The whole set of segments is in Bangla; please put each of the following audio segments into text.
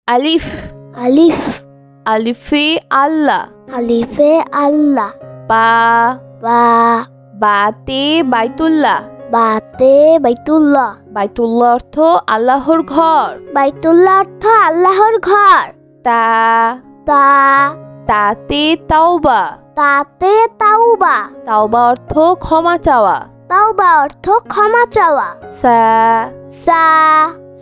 আলিফ আলিফ আলিফে আল্লাহ আলিফে আল্লাহ বা বা বাতে বাইতুল্লাহ বাতে বাইতুল্লাহ বাইতুল্লাহ অর্থ আল্লাহর ঘর বাইতুল্লাহ অর্থ আল্লাহর ঘর তা তা তাতে তাওবা তাতে তাওবা তাওবা অর্থ ক্ষমা চাওয়া তাওবা অর্থ ক্ষমা চাওয়া সা সা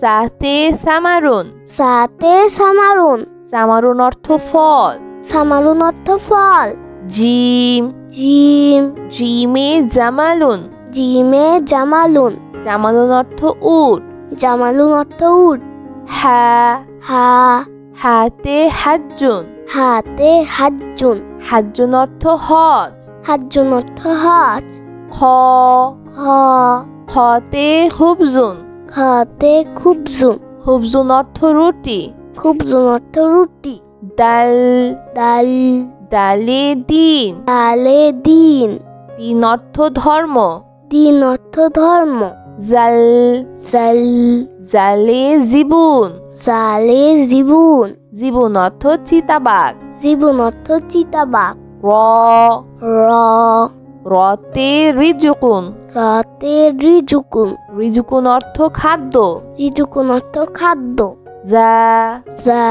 সাতে সামারুন সাতে সামারুন সামারুন অর্থ ফল সামারুন অর্থ ফল জিম জিম জিমে জামালুন জিমে জামালুন জামালুন অর্থ উট জামালুন অর্থ উট হা হা হাতে হাজ্জুন হাতে হাজ্জুন হাজ্জুন অর্থ হজ হাজ্জুন অর্থ হজ খ খ খতে খুবজুন খতে খুবজুন খুবজুন অর্থ রুটি খুবজুন অর্থ রুটি ডাল ডাল ডালে দিন ডালে দিন দিন অর্থ ধর্ম দিন অর্থ ধর্ম জাল জাল জালে জীবন জালে জীবন জীবন অর্থ চিতাবাঘ জীবন অর্থ চিতাবাঘ র র রতে রিজুকুন রাতে রিজুকুন রিজুকুন অর্থ খাদ্য রিজুকুন অর্থ খাদ্য যা যা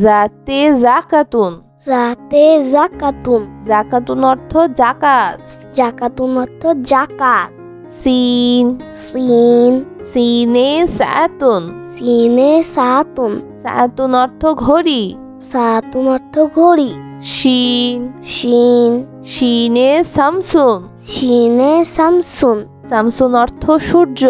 জাতে জাকাতুন যাতে জাকাতুন জাকাতুন অর্থ জাকাত জাকাতুন অর্থ জাকাত সিন সিন সিনে সাতুন সিনে সাতুন সাতুন অর্থ ঘড়ি সাতুন অর্থ ঘড়ি শিন শিন শিনে সামসুন শিনে সামসুন সামসুন অর্থ সূর্য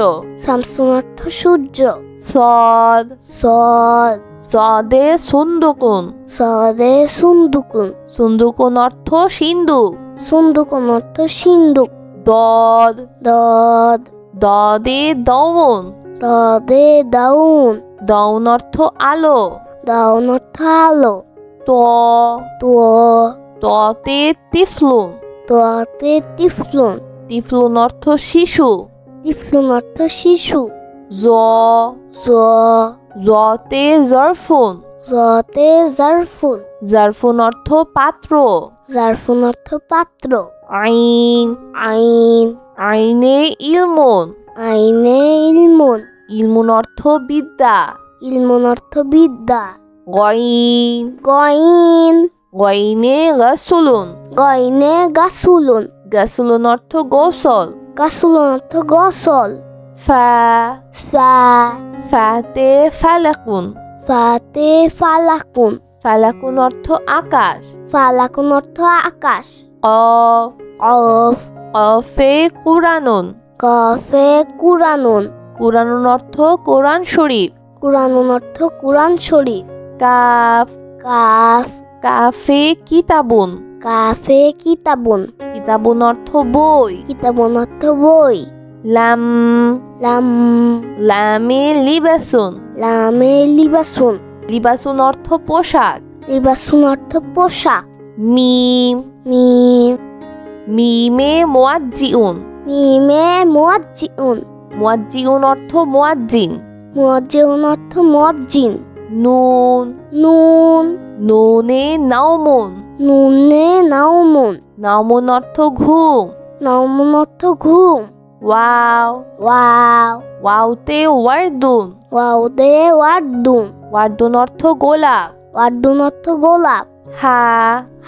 সামসুন অর্থ সূর্য সদ সদ সদে সুন্দুকুন সদে সুন্দুকুন সুন্দুকুন অর্থ সিন্ধুক সুন্দুকুন অর্থ সিন্ধুক দদ দদ দদে দৌন দদে দাউন দৌন অর্থ আলো দাউন অর্থ আলো ত তো ততে তিফলুন তোতে টিফলুন তিফলুন অর্থ শিশু টিফলুন অর্থ শিশু জ জ জতে জরফুন জতে জারফুন জারফুন অর্থ পাত্র জারফুন অর্থ পাত্র আইন আইন আইনে ইলমুন আইনে ইলমুন ইলমুন অর্থ বিদ্যা ইলমুন অর্থ বিদ্যা গইন গইন গইনে গাসুলুন গইনে গাসুলুন গাসুলুন অর্থ গোসল গাসুলুন অর্থ গোসল ফা ফা ফাতে ফালাকুন ফাতে ফালাকুন ফালাকুন অর্থ আকাশ ফালাকুন অর্থ আকাশ কফ কফ কফে কুরানুন কফে কুরানুন কুরানুন অর্থ কোরআন শরীফ কুরানুন অর্থ কুরআন শরীফ কাফ কাফ কাফে কিতাবুন কাফে কিতাবুন কিতাবুন অর্থ বই কিতাবুন অর্থ বই লাম লাম লামে লিবাসুন লামে লিবাসুন লিবাসুন অর্থ পোশাক লিবাসুন অর্থ পোশাক মিম মিম মিমে মুয়াজ্জিউন মিমে মুয়াজ্জিউন মুয়াজ্জিউন অর্থ মুয়াজ্জিন মুয়াজ্জিউন অর্থ মুয়াজ্জিন নুন নুন নুনে নাওমুন নুনে নাউমুন নাওমুন অর্থ ঘুম নাউমুন অর্থ ঘুম ওয়াও ওয়াও ওয়াওতে ওয়ার্দুন ওয়াউদে ওয়ার্দুন ওয়ার্দুন অর্থ গোলাপ ওয়ার্দুন অর্থ গোলাপ হা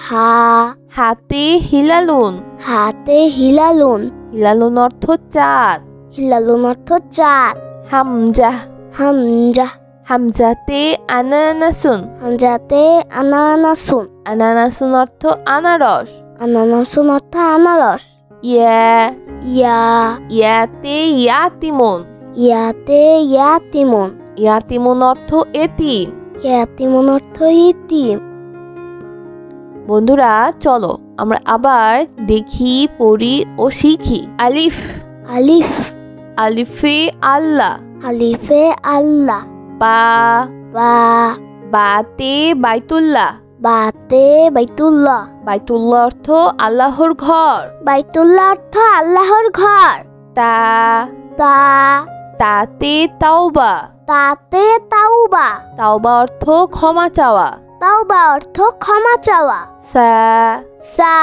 হা হাতে হিলালুন হাতে হিলালুন হিলালুন অর্থ চাঁদ হিলালুন অর্থ চাঁদ হামজা হামজা হামজাতে আনানাসুন হামজাতে আনানাসুন আনানাসুন অর্থ আনারস আনানাসুন অর্থ আনারস ইয়া ইয়া ইয়াতে ইয়াতিমুন ইয়াতে ইয়াতিমুন ইয়াতিমুন অর্থ এতিম ইয়াতিমুন অর্থ ইতিম বন্ধুরা চলো আমরা আবার দেখি পড়ি ও শিখি আলিফ আলিফ আলিফে আল্লাহ আলিফে আল্লাহ বা বা বাতে বাইতুল্লাহ বাতে বাইতুল্লাহ বাইতুল্লাহ অর্থ আল্লাহর ঘর বাইতুল্লাহ অর্থ আল্লাহর ঘর তা তা তাতে তাওবা তাতে তাওবা। তাওবা অর্থ ক্ষমা চাওয়া। তাওবা অর্থ ক্ষমা চাওয়া। সা সা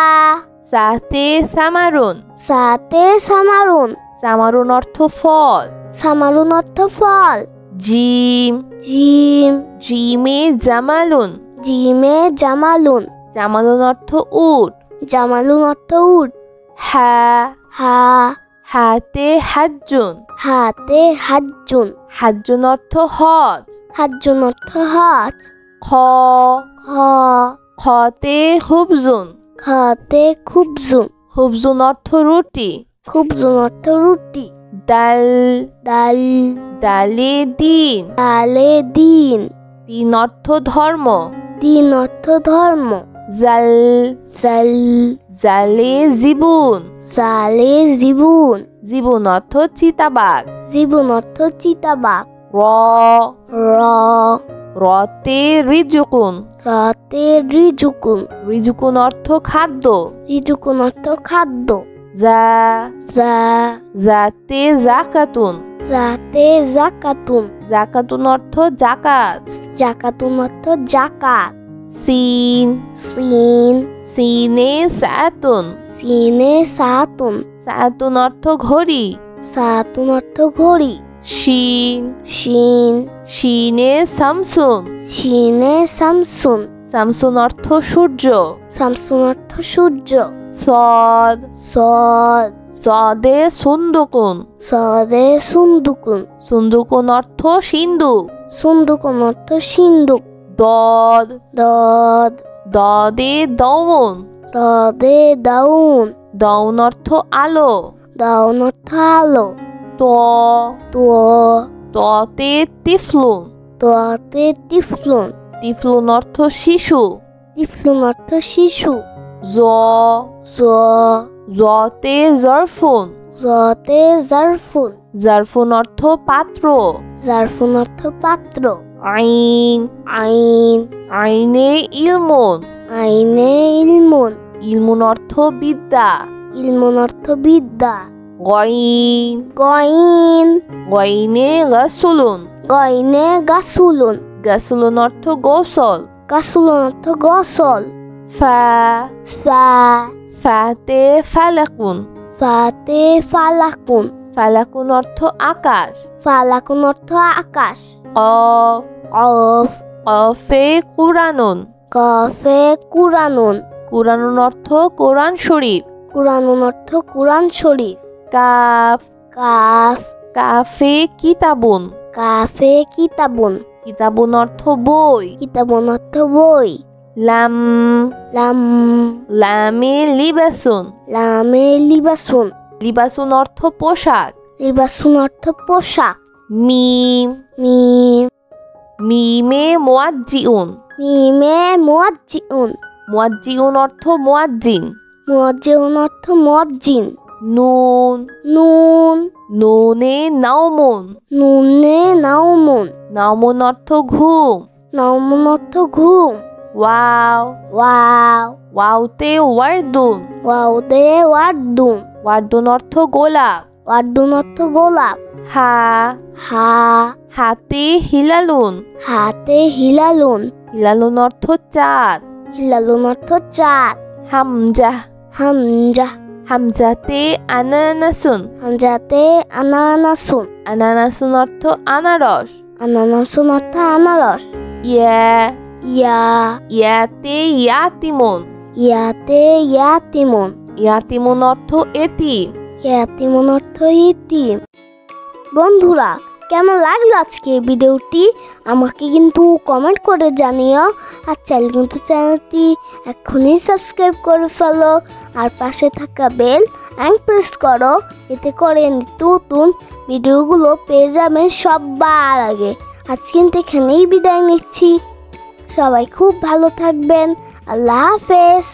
সাতে সামারুন। সাতে সামারুন। সামারুন অর্থ ফল। সামারুন অর্থ ফল। জিম জিম জিমে জামালুন। জিমে জামালুন। জামালুন অর্থ উট। জামালুন অর্থ উট। হা হা হাতে হাজ্জুন। হাতে হাজ্জুন। হাজ্জুন অর্থ হজ। হাজ্জুন অর্থ হজ। খ খ খতে খুবজুন। খতে খুবজুন। খুবজুন অর্থ রুটি। খুবজুন অর্থ রুটি। ডাল ডাল ডালে দিন। ডালে দিন। দিন অর্থ ধর্ম। দিন অর্থ ধর্ম। জাল জাল জালে জীবন। জালে জীবন। জীবন অর্থ চিতাবাঘ। জীবন অর্থ চিতাবাঘ। র র রতে রিজুকুন। রাতে রিজুকুন। রিজুকুন অর্থ খাদ্য। রিজুকুন অর্থ খাদ্য। যা যা জাতে জাকাতুন। যাতে জাকাতুন। জাকাতুন অর্থ জাকাত। জাকাতুন অর্থ জাকাত। সিন সিন সিনে সাতুন। সিনে সাতুন। সাতুন অর্থ ঘড়ি। সাতুন অর্থ ঘড়ি। শিন শিন শিনে শামসুন। শিনে শামসুন। শামসুন অর্থ সূর্য। শামসুন অর্থ সূর্য। সদ সদ সদে সুন্দুকুন। সদে সুন্দুকুন। সুন্দুকুন অর্থ সিন্ধুক। সুন্দুকুন অর্থ সিন্ধুক। দদ দদ দদে দৌন। দদে দাউন। দৌন অর্থ আলো। দাউন অর্থ আলো। ত তো ততে তিফলুন। তোতে টিফলুন। তিফলুন অর্থ শিশু। টিফলুন অর্থ শিশু। জ জ জতে জরফুন। জতে জারফুন। জারফুন অর্থ পাত্র। জারফুন অর্থ পাত্র। আইন আইন আইনে ইলমুন। আইনে ইলমুন। ইলমুন অর্থ বিদ্যা। ইলমুন অর্থ বিদ্যা। গইন গইন গইনে গাসুলুন। গইনে গাসুলুন। গাসুলুন অর্থ গোসল। গাসুলুন অর্থ গসল। ফা ফা ফাতে ফালাকুন। ফাতে ফালাকুন। ফালাকুন অর্থ আকাশ। ফালাকুন অর্থ আকাশ। কফ কফ কফে কুরানুন। কফে কুরানুন। কুরানুন অর্থ কোরআন শরীফ। কুরানুন অর্থ কুরআন শরীফ। কাফ কাফ কাফে কিতাবুন। কাফে কিতাবুন। কিতাবুন অর্থ বই। কিতাবুন অর্থ বই। লাম লাম লামে লিবাসুন। লামে লিবাসুন। লিবাসুন অর্থ পোশাক। লিবাসুন অর্থ পোশাক। মিম মিম মিমে মুয়াজ্জিউন। মিমে মুয়াজ্জিউন। মুয়াজ্জিউন অর্থ মুয়াজ্জিন। মুয়াজ্জিউন অর্থ মুয়াজ্জিন। নুন নুন নুনে নাওমুন। নুনে নাউমুন। নাওমুন অর্থ ঘুম। নাউমুন অর্থ ঘুম। Wow wow ওয়াওতে ওয়ার্দুন। ওয়াউদে ওয়ার্দুন। ওয়ার্দুন অর্থ গোলাপ। ওয়ার্দুন অর্থ গোলাপ। হা হা হাতে হিলালুন। হাতে হিলালুন। হিলালুন অর্থ চাঁদ। হিলালুন অর্থ চাঁদ। হামজা হামজা হামজাতে আনানাসুন। হামজাতে আনানাসুন। আনানাসুন অর্থ আনারস। আনানাসুন অর্থ আনারস। ইয়া ইয়া ইয়াতে ইয়াতিমুন। ইয়াতে ইয়াতিমুন। ইয়াতিমুন অর্থ এতিম। ইয়াতিমুন অর্থ ইতিম। বন্ধুরা, কেমন লাগলো আজকে ভিডিওটি আমাকে কিন্তু কমেন্ট করে জানিও। আর চাইলে কিন্তু চ্যানেলটি এখনই সাবস্ক্রাইব করে ফেলো আর পাশে থাকা বেল প্রেস করো। এতে করে নতুন ভিডিওগুলো পেয়ে যাবেন সবার আগে। আজ কিন্তু এখানেই বিদায় নিচ্ছি। সবাই খুব ভালো থাকবেন। আল্লাহ হাফেজ।